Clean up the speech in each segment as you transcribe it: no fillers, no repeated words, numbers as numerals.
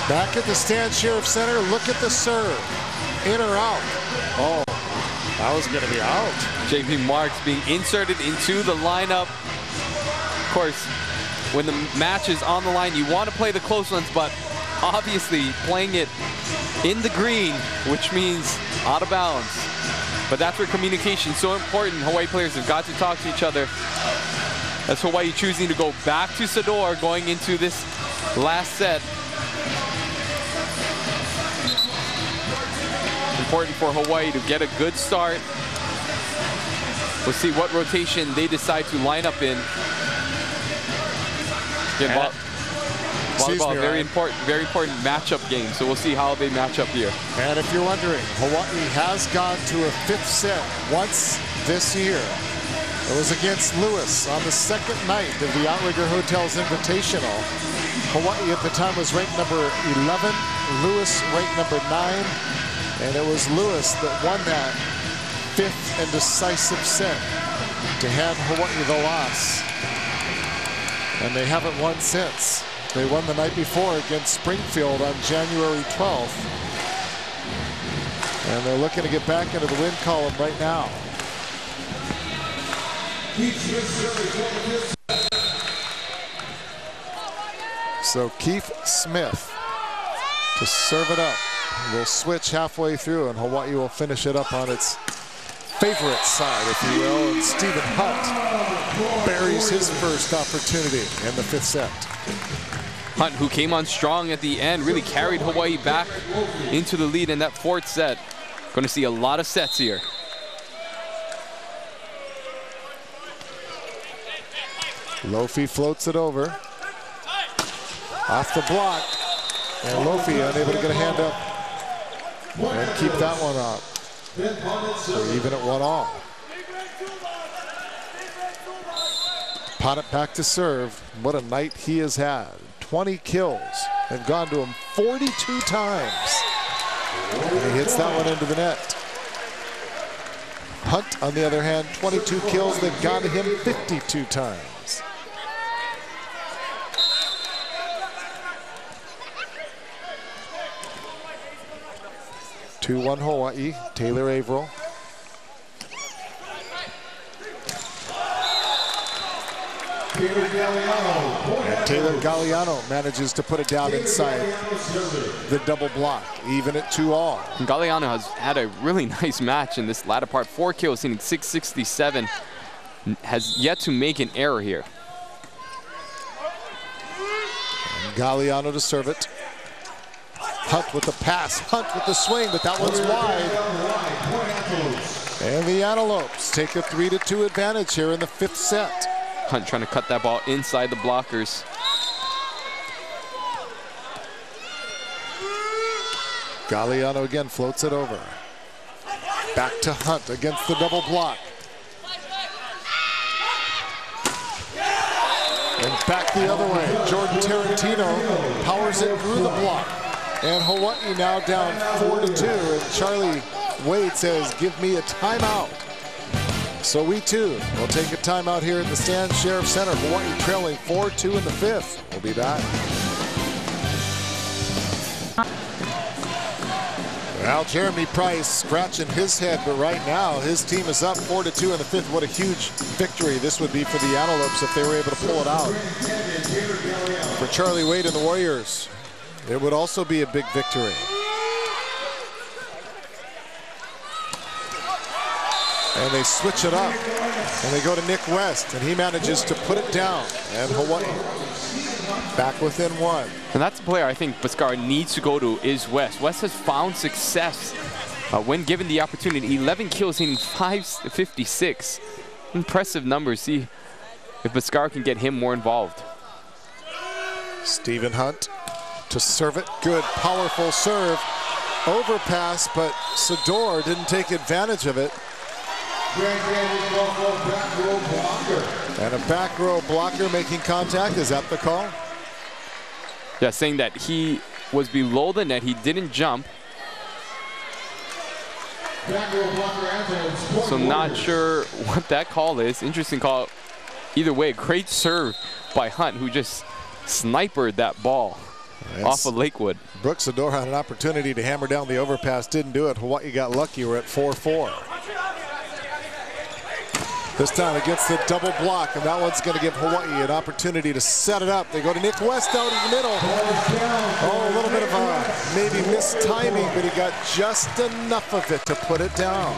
Back at the Stan Sheriff Center, look at the serve. In or out? Oh, that was going to be out. JP Marks being inserted into the lineup. Of course, when the match is on the line, you want to play the close ones, but obviously playing it in the green, which means out of bounds. But that's where communication is so important. Hawaii players have got to talk to each other. That's Hawaii choosing to go back to Sador going into this last set. Important for Hawaii to get a good start. We'll see what rotation they decide to line up in. Again, volleyball, very important matchup game. So we'll see how they match up here. And if you're wondering, Hawaii has gone to a 5th set once this year. It was against Lewis on the 2nd night of the Outrigger Hotels Invitational. Hawaii at the time was ranked number 11, Lewis ranked number 9, and it was Lewis that won that 5th and decisive set to hand Hawaii the loss. And they haven't won since. They won the night before against Springfield on January 12th. And they're looking to get back into the win column right now. So Keith Smith to serve it up. We'll switch halfway through and Hawaii will finish it up on its favorite side, if you will. And Stephen Hunt buries his first opportunity in the 5th set. Hunt, who came on strong at the end, really carried Hawaii back into the lead in that 4th set. Going to see a lot of sets here. Lofi floats it over. Off the block. And Lofi unable to get a hand up and keep that one up. We're even at 1-all. Pottet back to serve. What a night he has had. 20 kills. They've gone to him 42 times. And he hits that one into the net. Hunt, on the other hand, 22 kills. They've gone to him 52 times. (2-1) Hawaii. Taylor Averill. And Taylor Galliano manages to put it down inside the double block, even at 2-all. Galliano has had a really nice match in this latter part. 4 kills, hitting 667. Has yet to make an error here. And Galliano to serve it. Hunt with the pass, Hunt with the swing, but that one's wide. And the Antelopes take a 3-2 advantage here in the 5th set. Hunt trying to cut that ball inside the blockers. Galliano again floats it over. Back to Hunt against the double block. And back the other way. Jordan Tarantino powers it through the block. And Hawaii now down 4-2. And Charlie Wade says, give me a timeout. So we too will take a timeout here at the Stan Sheriff Center. Hawaii trailing 4-2 in the 5th. We'll be back. Well, Jeremy Price scratching his head, but right now his team is up 4-2 in the 5th. What a huge victory this would be for the Antelopes if they were able to pull it out. For Charlie Wade and the Warriors, it would also be a big victory. And they switch it up, and they go to Nick West, and he manages to put it down. And Hawaii back within 1. And that's the player I think Bhaskara needs to go to is West. West has found success when given the opportunity. 11 kills, hitting 556. Impressive numbers. See if Bhaskara can get him more involved. Stephen Hunt to serve it. Good, powerful serve. Overpass, but Sador didn't take advantage of it. And a back row blocker making contact. Is that the call? Yeah, saying that he was below the net. He didn't jump. So not sure what that call is. Interesting call. Either way, great serve by Hunt, who just snipered that ball. off of Lakewood. Brooks Adore had an opportunity to hammer down the overpass, didn't do it. Hawaii got lucky. We're at 4-4. This time it gets the double block, and that one's going to give Hawaii an opportunity to set it up. They go to Nick West out in the middle. Oh, a little bit of a maybe mistiming, but he got just enough of it to put it down.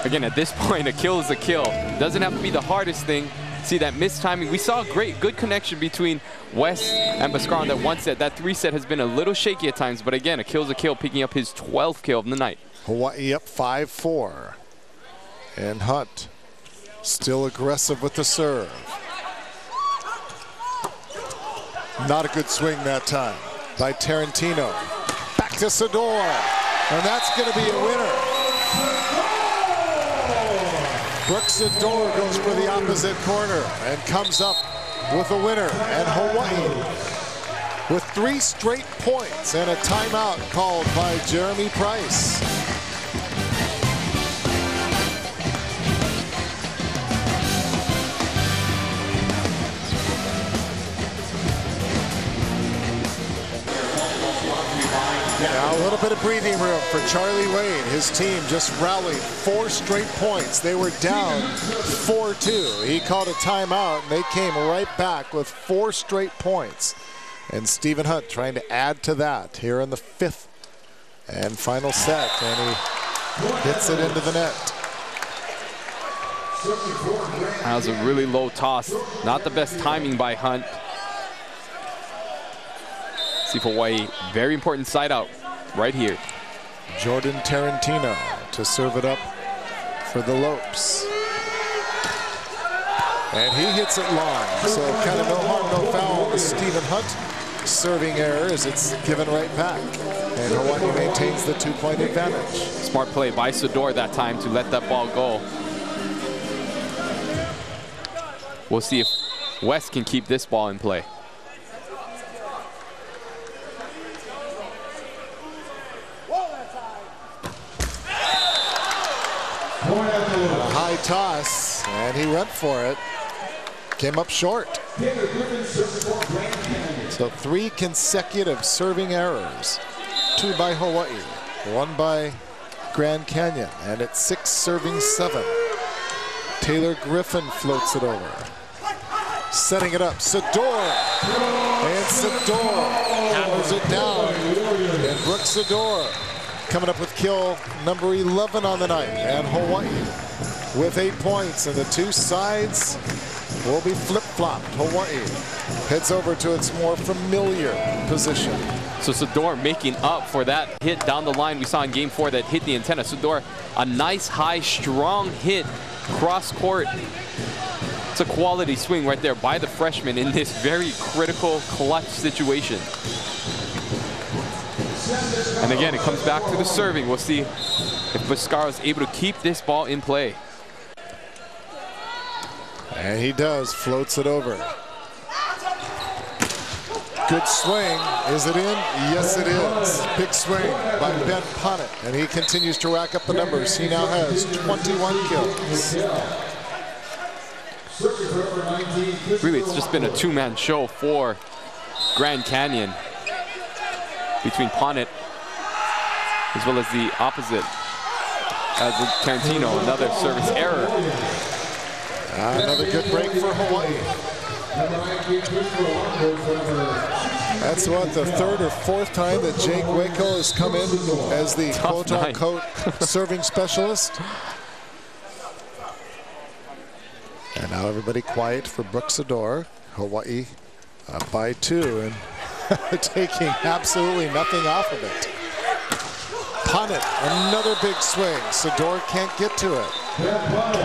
Again, at this point, a kill is a kill. Doesn't have to be the hardest thing. See that mistiming. We saw a good connection between West and Bhaskar on that one set. That three set has been a little shaky at times, but again, a kill is a kill, picking up his 12th kill of the night. Hawaii up 5-4. And Hunt still aggressive with the serve. Not a good swing that time by Tarantino. Back to Sador, and that's going to be a winner. Brooks Adore goes for the opposite corner and comes up with a winner. And Hawaii with 3 straight points and a timeout called by Jeremy Price. Now a little bit of breathing room for Charlie Wayne. His team just rallied 4 straight points. They were down 4-2. He called a timeout, and they came right back with 4 straight points. And Stephen Hunt trying to add to that here in the 5th and final set, and he hits it into the net. That was a really low toss. Not the best timing by Hunt. See for Hawaii, very important side out right here. Jordan Tarantino to serve it up for the Lopes. And he hits it long, so kind of no harm, no foul with Stephen Hunt. Serving error as it's given right back. And Hawaii maintains the 2-point advantage. Smart play by Sador that time to let that ball go. We'll see if West can keep this ball in play. A high toss, and he went for it. Came up short. So 3 consecutive serving errors. 2 by Hawaii, 1 by Grand Canyon, and it's 6 serving 7. Taylor Griffin floats it over. Setting it up, Sador. And Sador hammers it down. And Brooks Sador coming up with kill number 11 on the night. And Hawaii with 8 points, and the 2 sides will be flip-flopped. Hawaii heads over to its more familiar position. So Sador making up for that hit down the line we saw in game 4 that hit the antenna. Sador, a nice, high, strong hit cross court. It's a quality swing right there by the freshman in this very critical clutch situation. And again, it comes back to the serving. We'll see if Bhaskar is able to keep this ball in play. And he does, floats it over. Good swing. Is it in? Yes, it is. Big swing by Ben Punnett, and he continues to rack up the numbers. He now has 21 kills. Really, it's just been a 2-man show for Grand Canyon between Punnett as well as the opposite, as with Tarantino, another service error. Another good break for Hawaii. That's what, the 3rd or 4th time that Jake Waco has come in as the quote-unquote serving specialist. And now everybody quiet for Brooks Adore. Hawaii up by 2 and taking absolutely nothing off of it. Punnett, another big swing. Sador can't get to it.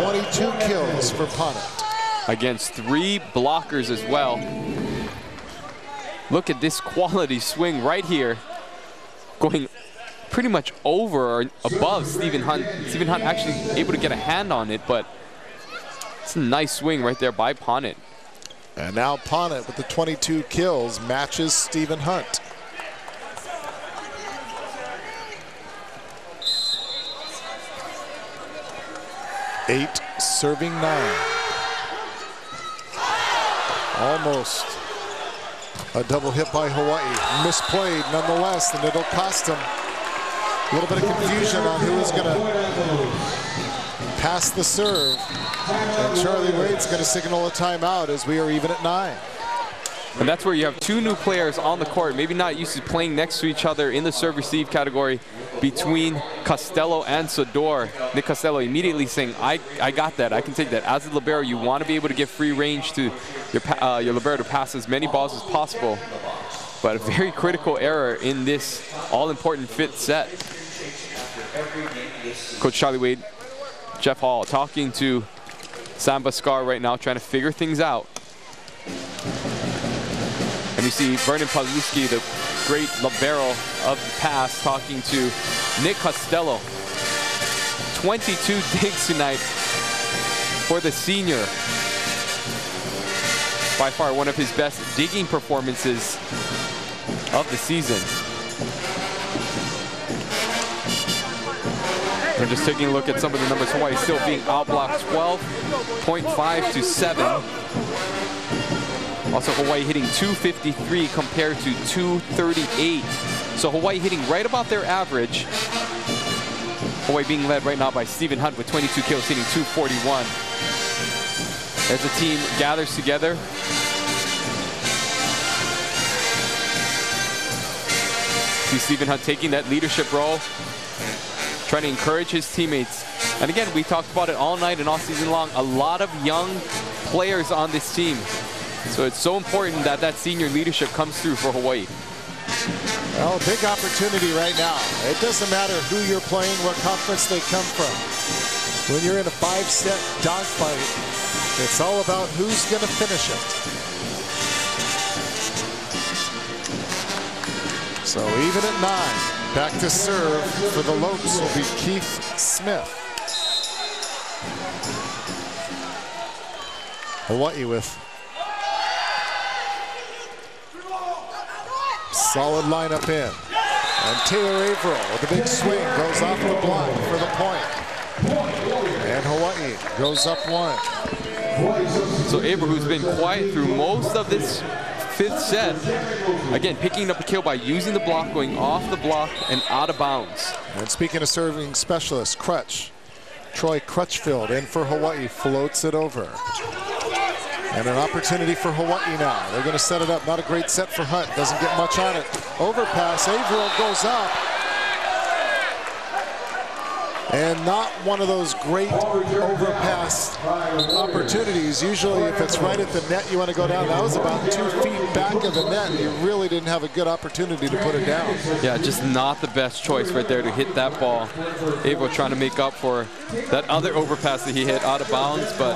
22 kills for Punnett. Against 3 blockers as well. Look at this quality swing right here, going pretty much over or above Stephen Hunt. Stephen Hunt actually able to get a hand on it, but it's a nice swing right there by Punnett. And now Punnett with the 22 kills matches Stephen Hunt. Eight serving 9. Almost A double hit by Hawaii. Misplayed nonetheless, and it'll cost them a little bit of confusion on who is going to pass the serve. And Charlie Wade's going to signal a timeout as we are even at 9. And that's where you have two new players on the court, maybe not used to playing next to each other in the serve-receive category between Costello and Sador. Nick Costello immediately saying, I got that, I can take that. As a libero, you want to be able to give free range to your libero to pass as many balls as possible. But a very critical error in this all-important 5th set. Coach Charlie Wade, Jeff Hall talking to Sam Bascar right now, trying to figure things out. And you see Vernon Pawlowski, the great libero of the past, talking to Nick Costello. 22 digs tonight for the senior. By far one of his best digging performances of the season. We're just taking a look at some of the numbers. Hawaii still being outblocked 12.5 to 7. Also Hawaii hitting 253 compared to 238. So Hawaii hitting right about their average. Hawaii being led right now by Stephen Hunt with 22 kills, hitting 241. As the team gathers together. See Stephen Hunt taking that leadership role, trying to encourage his teammates. And again, we talked about it all night and all season long. A lot of young players on this team. So it's so important that that senior leadership comes through for Hawaii. Well, a big opportunity right now. It doesn't matter who you're playing, what conference they come from. When you're in a 5-set dogfight, it's all about who's going to finish it. So even at 9, back to serve for the Lopes will be Keith Smith. Hawaii with solid lineup in. And Taylor Averill with a big swing goes off the block for the point. And Hawaii goes up 1. So Averill, who's been quiet through most of this 5th set, again, picking up a kill by using the block, going off the block and out of bounds. And speaking of serving specialists, Troy Crutchfield in for Hawaii, floats it over. And an opportunity for Hawaii now. They're going to set it up. Not a great set for Hunt. Doesn't get much on it. Overpass. Averill goes up. And not one of those great overpass opportunities. Usually if it's right at the net, you want to go down. That was about 2 feet back of the net. You really didn't have a good opportunity to put it down. Yeah, just not the best choice right there to hit that ball. Averill trying to make up for that other overpass that he hit out of bounds, but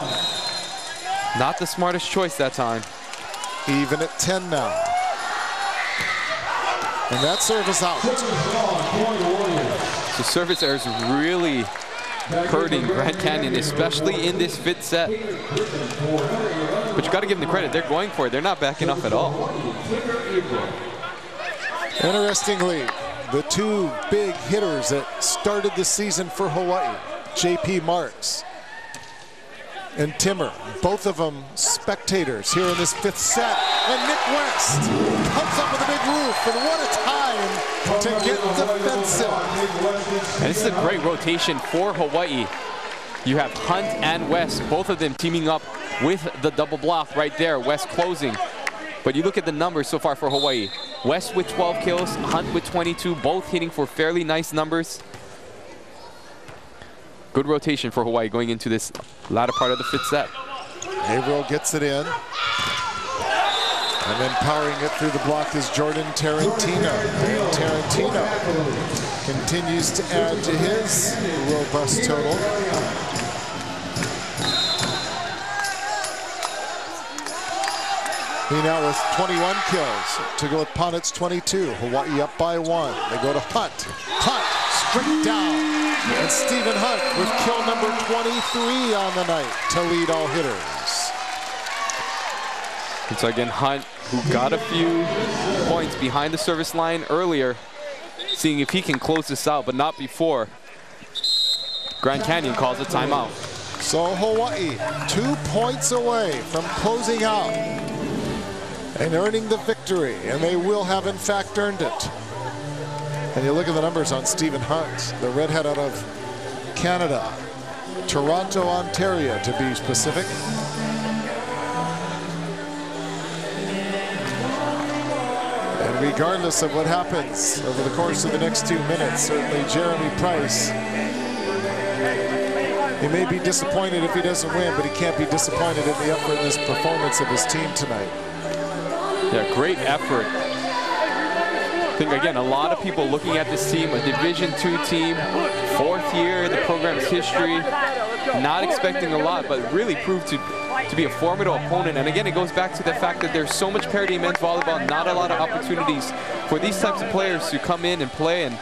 not the smartest choice that time. Even at 10 now. And that serve is out. So service errors really hurting Grand Canyon, especially in this 5th set. But you got to give them the credit. They're going for it. They're not backing off at all. Interestingly, the 2 big hitters that started the season for Hawaii, J.P. Marks and Timmer, both of them spectators here in this 5th set. And Nick West comes up with a big roof, and what a time to get defensive. And this is a great rotation for Hawaii. You have Hunt and West, both of them teaming up with the double block right there, West closing. But you look at the numbers so far for Hawaii. West with 12 kills, Hunt with 22, both hitting for fairly nice numbers. Good rotation for Hawaii going into this latter part of the 5th set. Averill gets it in. And then powering it through the block is Jordan Tarantino. And Tarantino continues to add to his robust total. He now with 21 kills to go with Ponit's 22. Hawaii up by 1. They go to Hunt. Hunt straight down. And Stephen Hunt with kill number 23 on the night to lead all hitters. And so again, Hunt, who got a few points behind the service line earlier, seeing if he can close this out, but not before Grand Canyon calls a timeout. So Hawaii 2 points away from closing out and earning the victory, and they will have in fact earned it. And you look at the numbers on Stephen Hunt, the redhead out of Canada, Toronto, Ontario to be specific. And regardless of what happens over the course of the next 2 minutes, certainly Jeremy Price, he may be disappointed if he doesn't win, but he can't be disappointed in the effort and this performance of his team tonight. Yeah, great effort. I think, again, a lot of people looking at this team, a Division II team, 4th year in the program's history, not expecting a lot, but really proved to be a formidable opponent. And again, it goes back to the fact that there's so much parity in men's volleyball, not a lot of opportunities for these types of players to come in and play. And,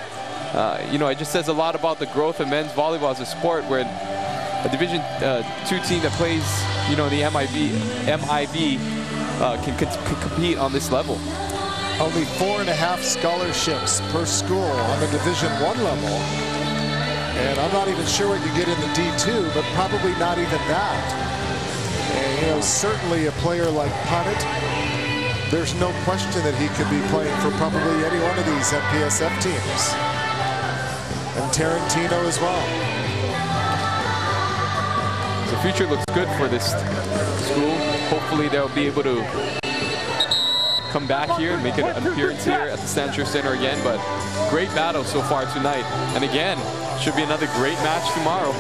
you know, it just says a lot about the growth of men's volleyball as a sport, where a Division II team that plays, you know, the MIV can compete on this level. Only 4.5 scholarships per school on the Division I level. And I'm not even sure what you get in the D2, but probably not even that. And, you know, certainly a player like Punnett, there's no question that he could be playing for probably any one of these MPSF teams. And Tarantino as well. The future looks good for this school. Hopefully they'll be able to come back here and make an appearance here at the Sancho Center again. But great battle so far tonight. And again, should be another great match tomorrow.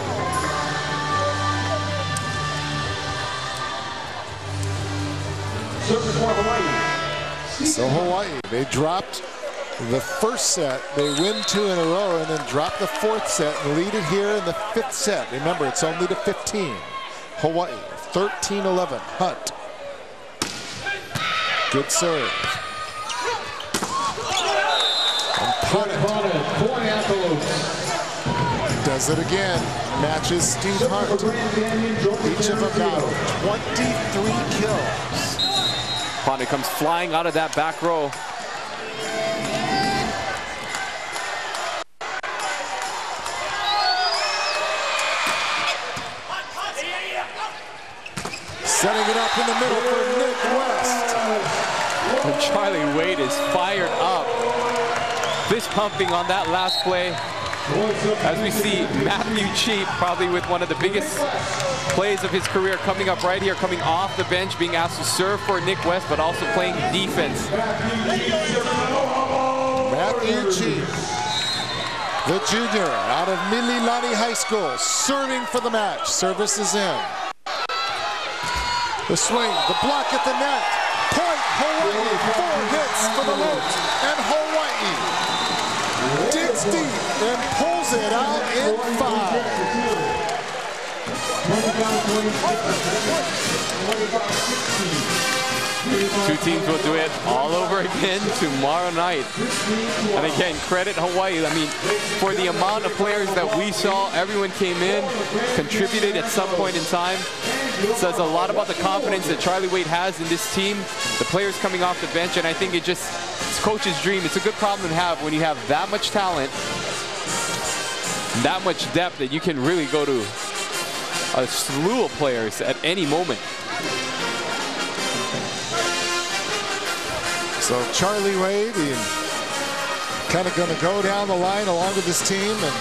So Hawaii, they dropped the first set, they win 2 in a row, and then drop the 4th set and lead it here in the 5th set. Remember, it's only to 15. Hawaii, 13-11, Hunt. Good serve. And Punnett does it again, matches Steve Hunt. Each of them now 23 kills. Punnett comes flying out of that back row. Setting it up in the middle for Nick West. And Charlie Wade is fired up. Fist pumping on that last play. As we see Matthew Cheap, probably with one of the biggest plays of his career, coming up right here, coming off the bench, being asked to serve for Nick West, but also playing defense. Matthew Cheap, the junior out of Mililani High School, serving for the match. Service is in. The swing, the block at the net. Point, Hawaii, 4 hits for the Lopes. And Hawaii digs deep and pulls it out in 5. 2 teams will do it all over again tomorrow night. And again, credit Hawaii. I mean, for the amount of players that we saw, everyone came in, contributed at some point in time. It says a lot about the confidence that Charlie Wade has in this team, the players coming off the bench, and I think it's coach's dream. It's a good problem to have when you have that much talent, that much depth, that you can really go to a slew of players at any moment. So Charlie Wade, kind of going to go down the line along with his team and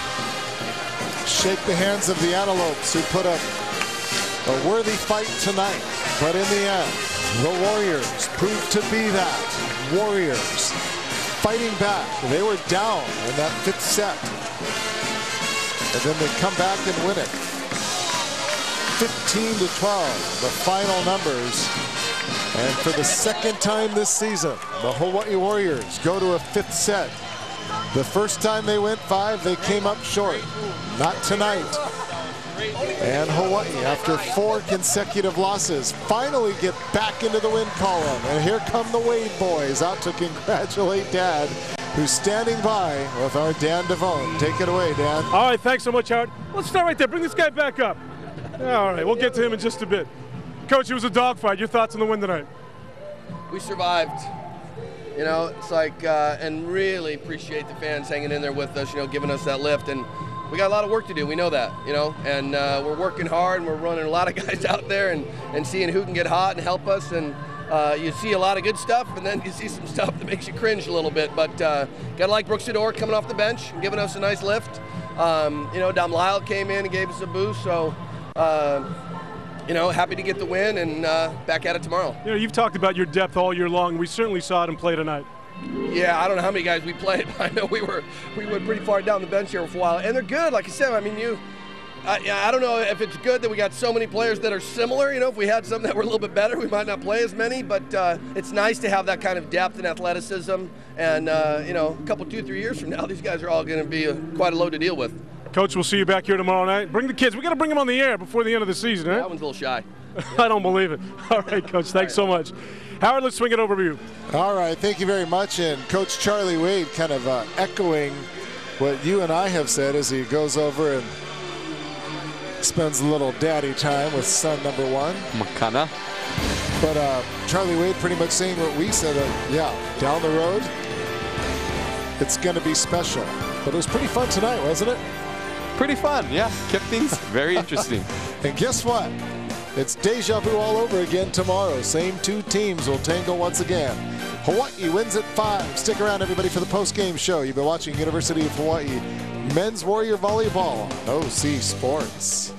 shake the hands of the Antelopes, who put up a worthy fight tonight. But in the end, the Warriors proved to be that. Warriors fighting back. They were down in that 5th set. And then they come back and win it. 15-12, the final numbers. And for the 2nd time this season, the Hawaii Warriors go to a 5th set. The first time they went 5, they came up short. Not tonight. And Hawaii, after 4 consecutive losses, finally get back into the win column. And here come the Wade boys out to congratulate Dad, who's standing by with our Dan Devone. Take it away, Dan. All right, thanks so much, Howard. Let's start right there. Bring this guy back up. All right, we'll get to him in just a bit. Coach, it was a dogfight. Your thoughts on the win tonight? We survived. You know, it's like, and really appreciate the fans hanging in there with us, you know, giving us that lift. And we got a lot of work to do. We know that, you know, and we're working hard, and we're running a lot of guys out there and seeing who can get hot and help us. And you see a lot of good stuff, and then you see some stuff that makes you cringe a little bit. But gotta like Brooks Sador coming off the bench and giving us a nice lift. You know, Dom Lyle came in and gave us a boost. So, you know, happy to get the win and back at it tomorrow. You know, you've talked about your depth all year long. We certainly saw it in play tonight. Yeah, I don't know how many guys we played, but I know we went pretty far down the bench here for a while, and they're good. Like I said, I mean, I don't know if it's good that we got so many players that are similar. You know, if we had some that were a little bit better, we might not play as many, but it's nice to have that kind of depth and athleticism. And, you know, a couple, 2-3 years from now, these guys are all going to be quite a load to deal with. Coach, we'll see you back here tomorrow night. Bring the kids. We got to bring them on the air before the end of the season, right? That one's a little shy. I don't believe it. All right, Coach, thanks so much. Howard, let's swing it over to you. All right, thank you very much. And Coach Charlie Wade kind of echoing what you and I have said as he goes over and spends a little daddy time with son number 1. Makana. But Charlie Wade pretty much saying what we said, yeah, down the road, it's going to be special. But it was pretty fun tonight, wasn't it? Pretty fun, yeah. Kept things very interesting. And guess what? It's deja vu all over again tomorrow. Same 2 teams will tangle once again. Hawaii wins at 5. Stick around, everybody, for the post-game show. You've been watching University of Hawaii Men's Warrior Volleyball on OC Sports.